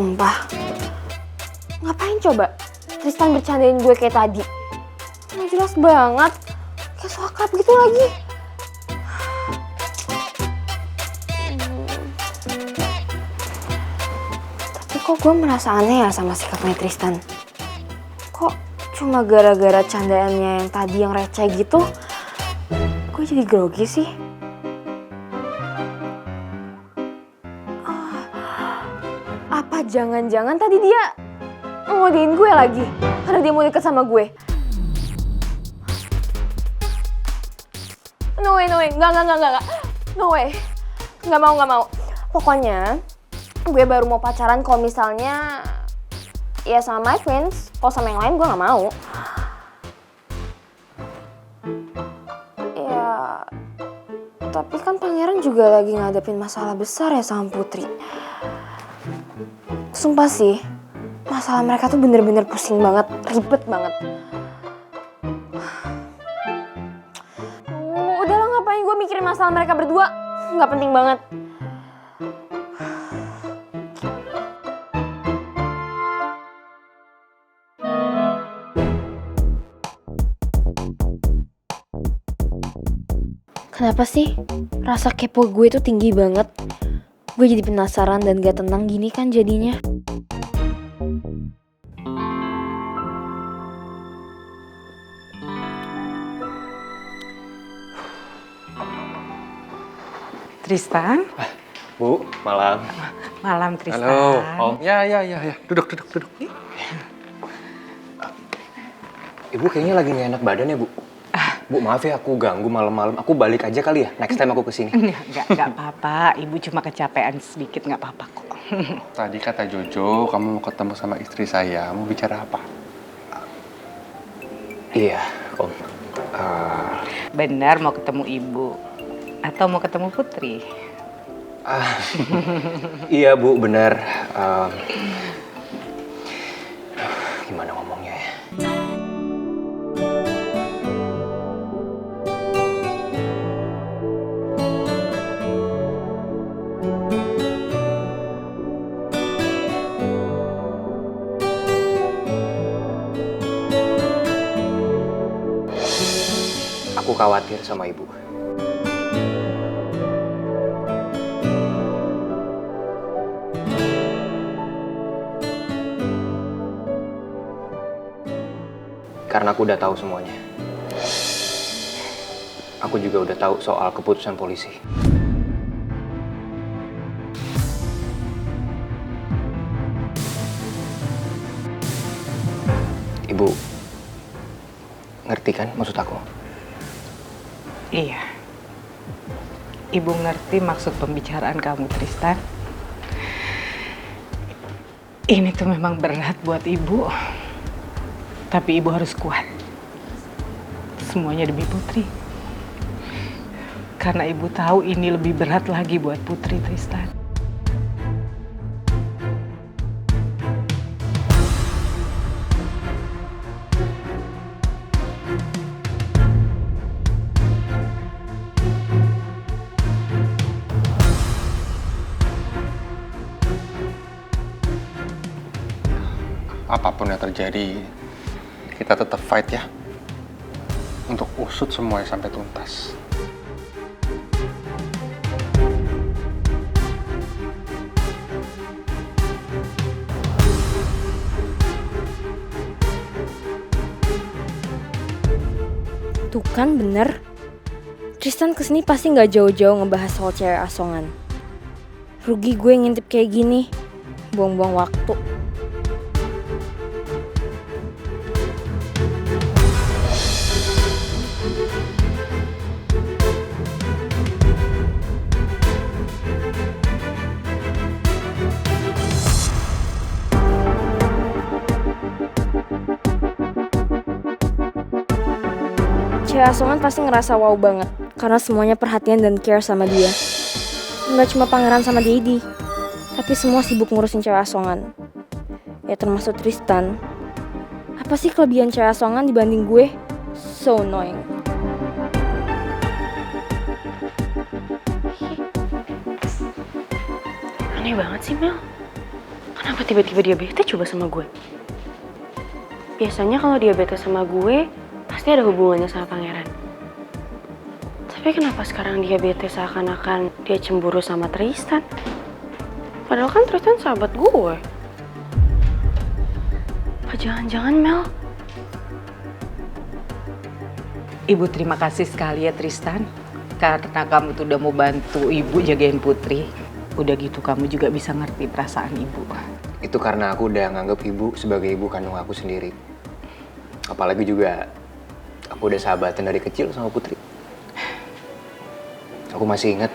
Sumpah. Ngapain coba Tristan bercandain gue kayak tadi? Nggak jelas banget. Kayak so akrab gitu lagi. Tapi kok gue merasa aneh ya sama sikapnya Tristan. Kok cuma gara-gara candaannya yang tadi yang receh gitu, gue jadi grogi sih. Apa jangan-jangan tadi dia ngodein gue lagi karena dia mau deket sama gue? No way, enggak. No way, nggak mau. Pokoknya gue baru mau pacaran kalau misalnya ya sama my friends. Kalau sama yang lain gue nggak mau. Ya, tapi kan pangeran juga lagi ngadepin masalah besar ya sama Putri. Sumpah sih, masalah mereka tuh bener-bener pusing banget, ribet banget. Udahlah, ngapain gue mikirin masalah mereka berdua? Nggak penting banget. Kenapa sih rasa kepo gue tuh tinggi banget? Gue jadi penasaran dan gak tenang gini kan jadinya. Tristan? Bu, malam. Malam Tristan. Halo, Om. Ya. Duduk. Ibu kayaknya lagi gak enak badan ya, Bu? Bu, maaf ya aku ganggu malam-malam. Aku balik aja kali ya, next time aku kesini. Enggak apa-apa. Ibu cuma kecapean sedikit, nggak apa-apa kok. Tadi kata Jojo, kamu mau ketemu sama istri saya. Mau bicara apa? Iya, Om. Benar mau ketemu ibu atau mau ketemu Putri? Iya, Bu, benar. Gimana ngomongnya ya? Aku khawatir sama Ibu. Karena aku udah tahu semuanya. Aku juga udah tahu soal keputusan polisi. Ibu ngerti kan maksud aku? Iya. Ibu ngerti maksud pembicaraan kamu, Tristan. Ini tuh memang berat buat ibu. Tapi ibu harus kuat. Semuanya demi Putri. Karena ibu tahu ini lebih berat lagi buat Putri, Tristan. Apapun yang terjadi, kita tetap fight ya. Untuk usut semuanya sampai tuntas. Tuh kan bener. Tristan kesini pasti gak jauh-jauh ngebahas soal cewek asongan. Rugi gue ngintip kayak gini. Buang-buang waktu. Cewek asongan pasti ngerasa wow banget karena semuanya perhatian dan care sama dia. Nggak cuma pangeran sama Daddy, tapi semua sibuk ngurusin cewek asongan. Ya termasuk Tristan. Apa sih kelebihan cewek asongan dibanding gue? So annoying. Aneh banget sih Mel. Kenapa tiba-tiba dia bete coba sama gue? Biasanya kalau dia bete sama gue, pasti ada hubungannya sama pangeran. Tapi kenapa sekarang dia bete seakan-akan dia cemburu sama Tristan? Padahal kan Tristan sahabat gue. Apa jangan-jangan Mel? Ibu terima kasih sekali ya Tristan. Karena kamu tuh udah mau bantu ibu jagain Putri. Udah gitu kamu juga bisa ngerti perasaan ibu. Itu karena aku udah nganggap ibu sebagai ibu kandung aku sendiri. Apalagi juga aku udah sahabatan dari kecil sama Putri. Aku masih ingat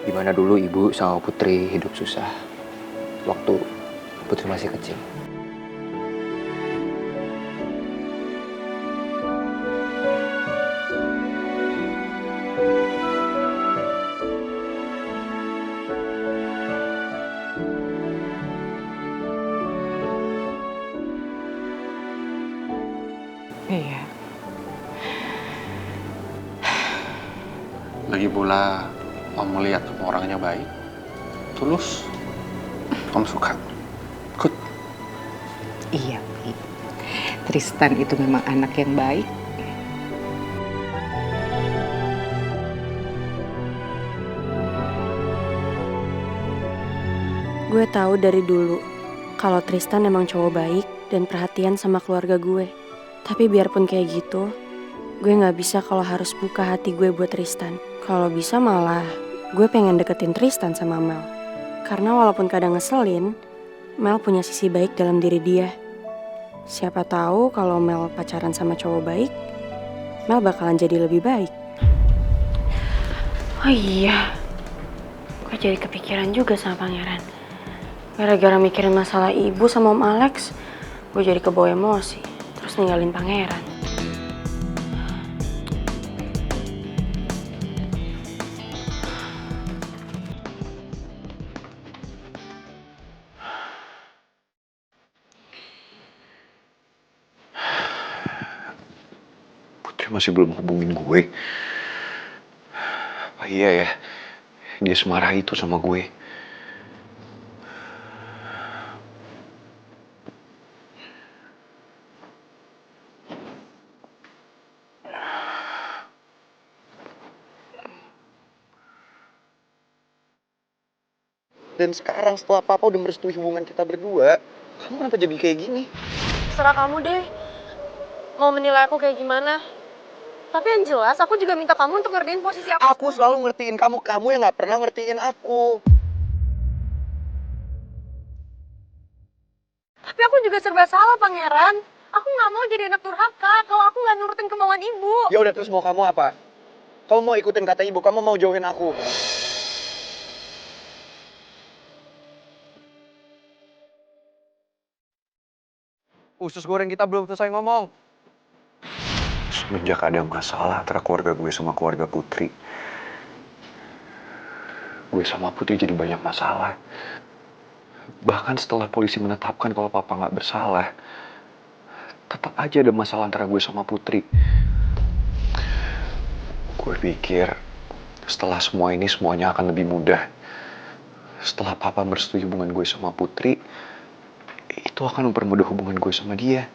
gimana dulu ibu sama Putri hidup susah waktu Putri masih kecil. Iya. Lagi pula, Om melihat kamu orangnya baik, tulus. Om suka. Good. Iya, Pi. Tristan itu memang anak yang baik. Gue tahu dari dulu kalau Tristan emang cowok baik dan perhatian sama keluarga gue. Tapi biarpun kayak gitu, gue gak bisa kalau harus buka hati gue buat Tristan. Kalau bisa malah gue pengen deketin Tristan sama Mel. Karena walaupun kadang ngeselin, Mel punya sisi baik dalam diri dia. Siapa tahu kalau Mel pacaran sama cowok baik, Mel bakalan jadi lebih baik. Oh iya, gue jadi kepikiran juga sama pangeran. Gara-gara mikirin masalah ibu sama Om Alex, gue jadi kebawa emosi, terus ninggalin pangeran. Putri masih belum hubungin gue. Apa iya ya? Dia semarah itu sama gue. Dan sekarang setelah Papa udah merestui hubungan kita berdua, kamu kenapa jadi kayak gini? Terserah kamu deh, mau menilai aku kayak gimana. Tapi yang jelas, aku juga minta kamu untuk ngertiin posisi aku. Aku selalu ngertiin kamu, kamu yang gak pernah ngertiin aku. Tapi aku juga serba salah, Pangeran. Aku gak mau jadi anak durhaka kalau aku gak nurutin kemauan ibu. Ya udah, terus mau kamu apa? Kamu mau ikutin kata ibu, kamu mau jauhin aku. Usus goreng kita belum selesai ngomong. Semenjak ada masalah antara keluarga gue sama keluarga Putri, gue sama Putri jadi banyak masalah. Bahkan setelah polisi menetapkan kalau Papa nggak bersalah, tetap aja ada masalah antara gue sama Putri. Gue pikir setelah semua ini semuanya akan lebih mudah. Setelah Papa merestui hubungan gue sama Putri, itu akan mempermudah hubungan gue sama dia.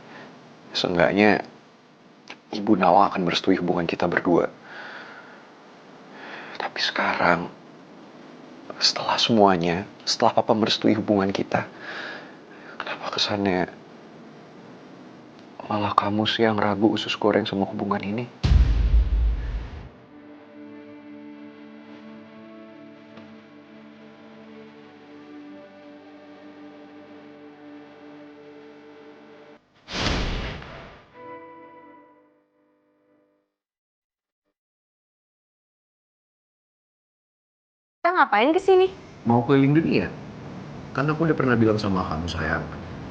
Seenggaknya Ibu Nawang akan merestui hubungan kita berdua. Tapi sekarang, setelah semuanya, setelah Papa merestui hubungan kita, kenapa kesannya malah kamu sih yang ragu usus goreng sama hubungan ini? Kita ngapain kesini? Mau keliling dunia? Kan aku udah pernah bilang sama kamu sayang,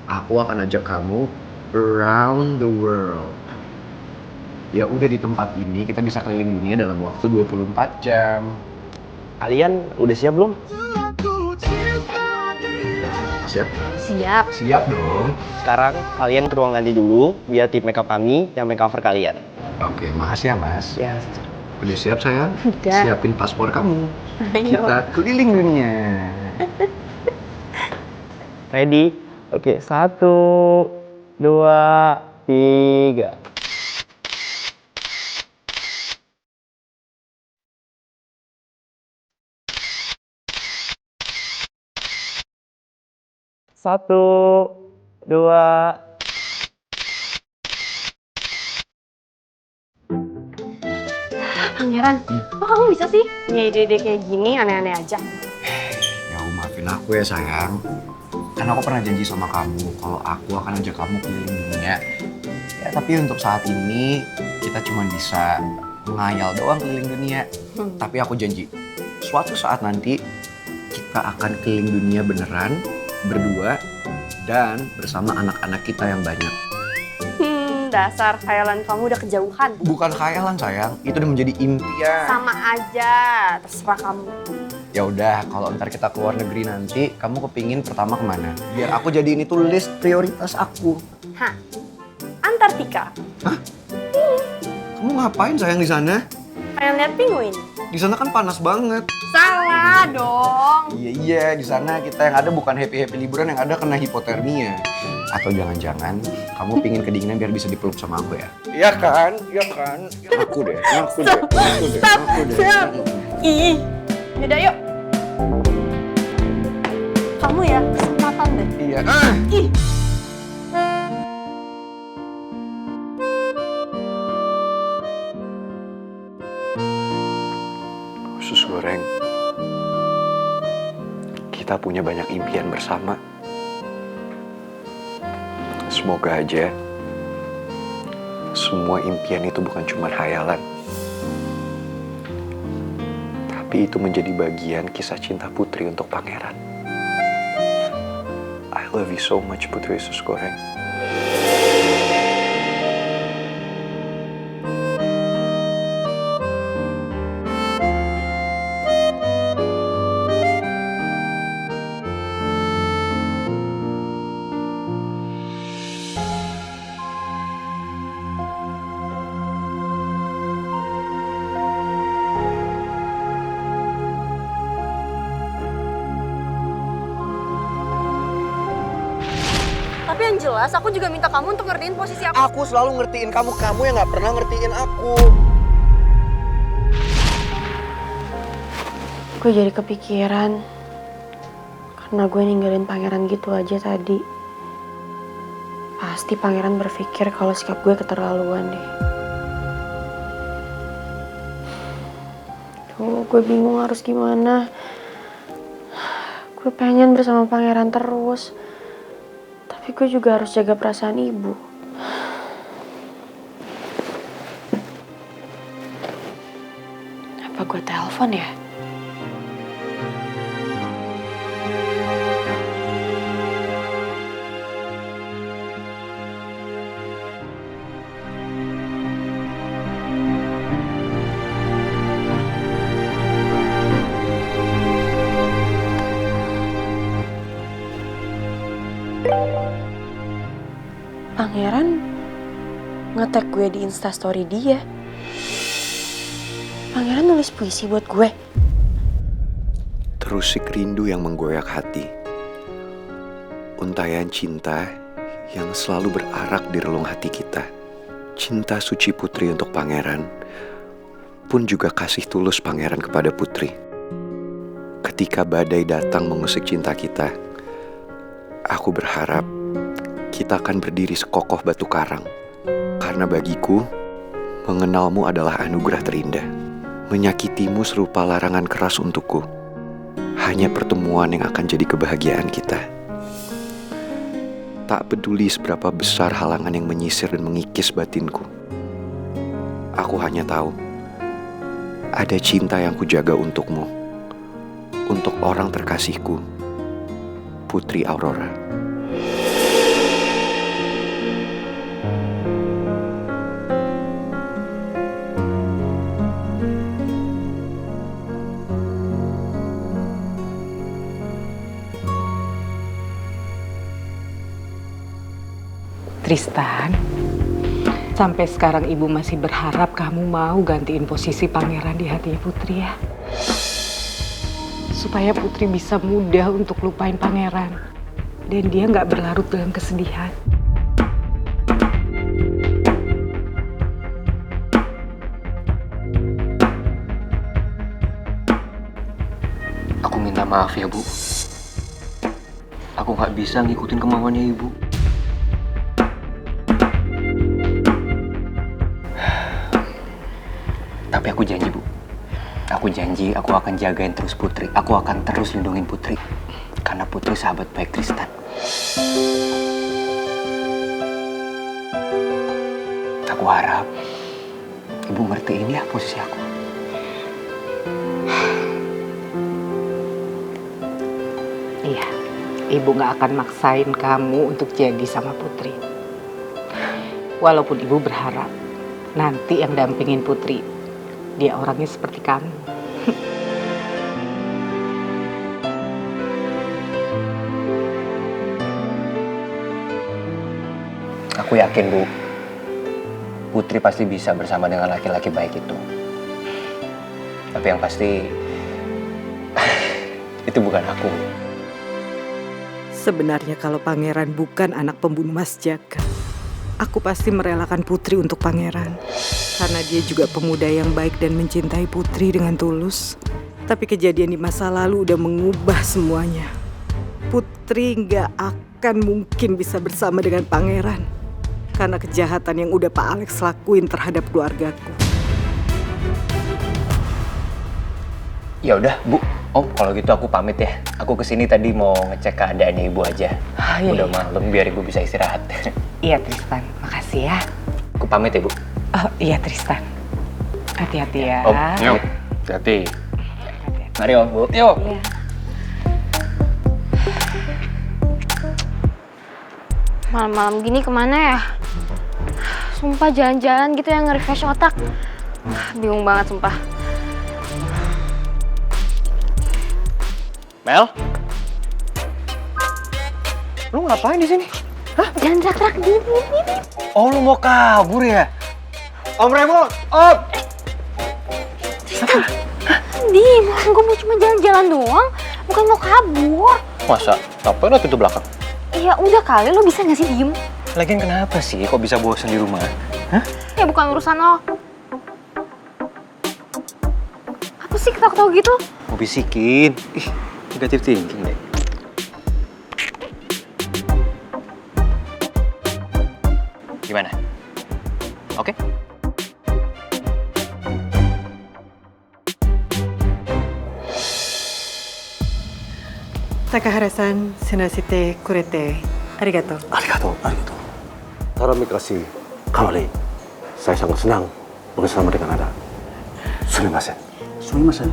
aku akan ajak kamu around the world. Ya udah, di tempat ini kita bisa keliling dunia dalam waktu 24 jam. Kalian udah siap belum? Siap? Siap. Siap dong. Sekarang kalian ke ruang ganti dulu, biar tim makeup kami yang make cover kalian. Oke, makasih ya mas. Ya. Udah siap sayang? Udah. Siapin paspor kamu. Kita keliling dunia. Ready? Oke, 1, 2, 3. Satu, dua. Pangeran, kok kamu bisa sih punya ide-ide kayak gini aneh-aneh aja? Ya maafin aku ya sayang. Kan aku pernah janji sama kamu kalau aku akan ajak kamu keliling dunia. Ya tapi untuk saat ini kita cuma bisa ngayal doang keliling dunia. Tapi aku janji, suatu saat nanti kita akan keliling dunia beneran, berdua, dan bersama anak-anak kita yang banyak. Dasar khayalan kamu udah kejauhan. Bukan khayalan sayang, itu udah menjadi impian. Sama aja, terserah kamu. Ya udah, kalau ntar kita keluar negeri nanti, kamu kepingin pertama kemana? Biar aku jadiin itu list prioritas aku. Hah? Antartika. Kamu ngapain sayang di sana? Pengen lihat penguin? Di sana kan panas banget. Salah dong. Iya, di sana kita yang ada bukan happy liburan, yang ada kena hipotermia. Atau jangan-jangan kamu pingin kedinginan biar bisa dipeluk sama aku ya? Iya kan? Iya kan? Aku deh. Ih, yaudah yuk. Kamu ya kesempatan deh. Iya. Ih. Usus goreng, kita punya banyak impian bersama. Semoga aja semua impian itu bukan cuma khayalan, tapi itu menjadi bagian kisah cinta Putri untuk Pangeran. I love you so much, Putri usus goreng. Tapi yang jelas aku juga minta kamu untuk ngertiin posisi aku. Aku selalu ngertiin kamu, kamu yang gak pernah ngertiin aku. Gue jadi kepikiran karena gue ninggalin pangeran gitu aja tadi. Pasti pangeran berpikir kalau sikap gue keterlaluan deh. Tuh, gue bingung harus gimana. Gue pengen bersama pangeran terus. Tapi gue juga harus jaga perasaan ibu. Apa gue telepon ya? Pangeran nge-tag gue di instastory dia. Pangeran nulis puisi buat gue. Terusik rindu yang menggoyak hati. Untayan cinta yang selalu berarak di relung hati kita. Cinta suci Putri untuk Pangeran, pun juga kasih tulus Pangeran kepada Putri. Ketika badai datang mengusik cinta kita, aku berharap kita akan berdiri sekokoh batu karang. Karena bagiku, mengenalmu adalah anugerah terindah. Menyakitimu serupa larangan keras untukku. Hanya pertemuan yang akan jadi kebahagiaan kita. Tak peduli seberapa besar halangan yang menyisir dan mengikis batinku. Aku hanya tahu, ada cinta yang kujaga untukmu. Untuk orang terkasihku, Putri Aurora. Tristan, sampai sekarang ibu masih berharap kamu mau gantiin posisi pangeran di hati Putri ya. Supaya Putri bisa mudah untuk lupain pangeran. dan dia nggak berlarut dalam kesedihan. Aku minta maaf ya, Bu. Aku nggak bisa ngikutin kemauannya Ibu. Tapi aku janji, Bu. Aku janji aku akan jagain terus Putri. Aku akan terus lindungin Putri. Karena Putri sahabat baik Tristan. Aku harap Ibu ngertiin ya posisi aku. Iya, Ibu nggak akan maksain kamu untuk jadi sama Putri. Walaupun Ibu berharap nanti yang dampingin Putri, dia orangnya seperti kamu. Aku yakin, Bu. Putri pasti bisa bersama dengan laki-laki baik itu. Tapi yang pasti, itu bukan aku. Sebenarnya kalau Pangeran bukan anak pembunuh Mas Jaka, aku pasti merelakan Putri untuk Pangeran. Karena dia juga pemuda yang baik dan mencintai Putri dengan tulus. Tapi kejadian di masa lalu udah mengubah semuanya. Putri nggak akan mungkin bisa bersama dengan Pangeran. Karena kejahatan yang udah Pak Alex lakuin terhadap keluargaku. Ya udah, Bu. Om, kalau gitu aku pamit ya. Aku kesini tadi mau ngecek keadaannya Ibu aja. Udah malam, biar Ibu bisa istirahat. Iya Tristan, makasih ya. Aku pamit ya, Bu. Oh iya Tristan, hati-hati ya. Om, yuk. Hati-hati. Mari Om, Bu. Yuk. Iya. Malam-malam gini kemana ya? Sumpah jalan-jalan gitu yang nge-refresh otak. Bingung banget sumpah. Mel? Lu ngapain di sini? Jangan teriak-teriak gini. Oh, lu mau kabur ya? Om Remo, Om! Dim, gue mau cuma jalan-jalan doang. Bukan mau kabur. Masa? Ngapain lo pintu belakang? Ya udah kali, lo bisa gak sih diem? Lagian kenapa sih kok bisa bosan di rumah? Hah? Ya bukan urusan lo. Apa sih ketawa-ketawa gitu? Mau bisikin? Ih, negatif thinking deh. Gimana? Oke? Takahara-san, senasite kurete. Arigato. Arigato. Terima kasih, Kawali. Saya sangat senang bersama dengan Anda. Sumimasen. Sumimasen.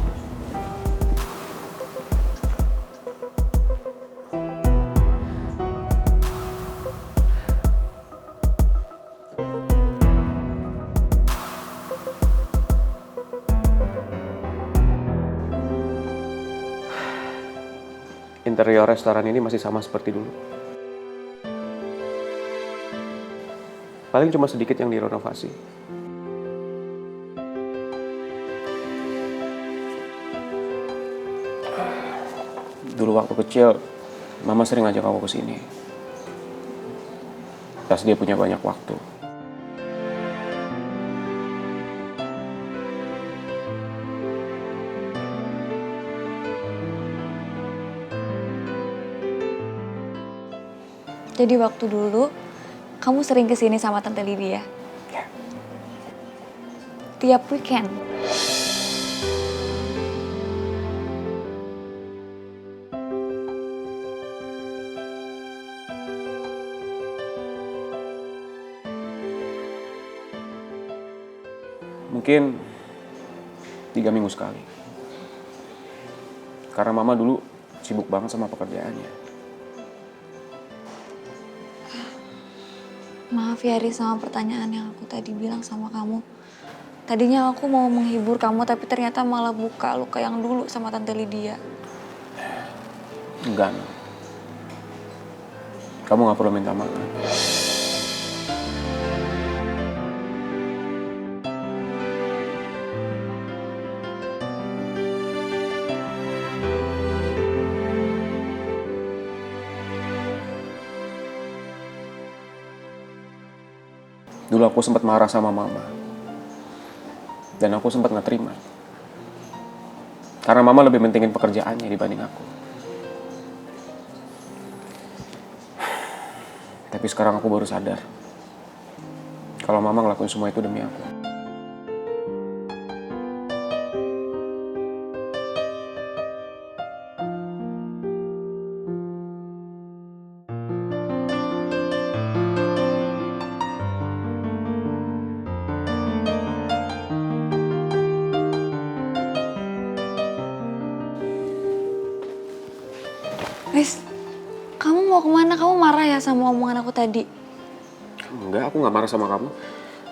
Interior restoran ini masih sama seperti dulu. Paling cuma sedikit yang direnovasi. Dulu waktu kecil, Mama sering ngajak aku ke sini. Pas dia punya banyak waktu. Jadi waktu dulu, kamu sering kesini sama Tante Lydia? Ya. Tiap weekend? Mungkin 3 minggu sekali. Karena Mama dulu sibuk banget sama pekerjaannya. Maaf ya Riz sama pertanyaan yang aku tadi bilang sama kamu. Tadinya aku mau menghibur kamu tapi ternyata malah buka luka yang dulu sama Tante Lydia. Enggak, No. Kamu gak perlu minta maaf. dulu aku sempat marah sama mama. Dan aku sempat nggak terima. Karena mama lebih mentingin pekerjaannya dibanding aku. Tapi sekarang aku baru sadar kalau mama ngelakuin semua itu demi aku. Riz, kamu mau kemana? Kamu marah ya sama omongan aku tadi? Enggak, aku nggak marah sama kamu.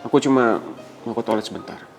Aku cuma mau ke toilet sebentar.